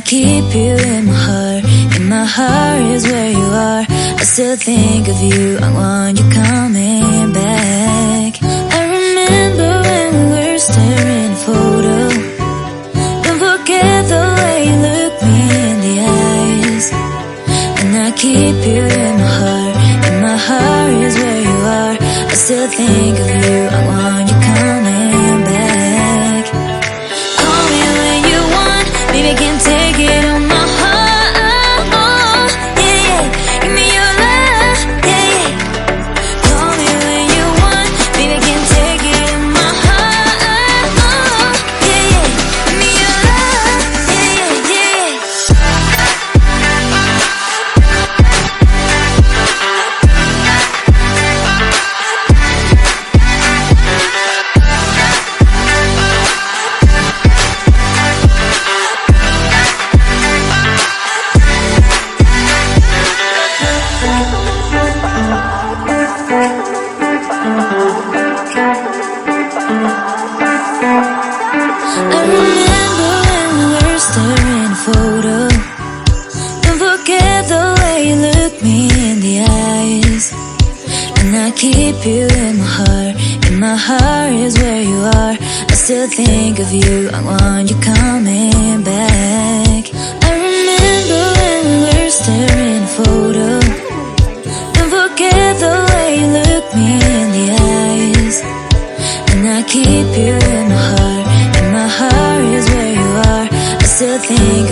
keep you in my heart. In my heart is where you are. I still think of you, I want you coming back. I remember when we were staring at a photo. Don't forget the way you look me in the eyes. And I keep you in my heart. In my heart is where you are. I still think of you, I want you coming back. Call me when you want, baby, I can't take it on my heart. Yeah, yeah, give me your love, yeah, yeah. Call me when you want, baby, I can't take it on my heart. Yeah, yeah, give me your love, yeah, yeah, yeah. I remember when we were staring at a photo. Don't forget the way you look me in the eyes. And I keep you in my heart. In my heart is where you are. I still think of you, I want you coming back. I remember when we were staring at a photo. Don't forget the way you look me in the eyes. And I keep you in my heart. In my heart is where you are. I still think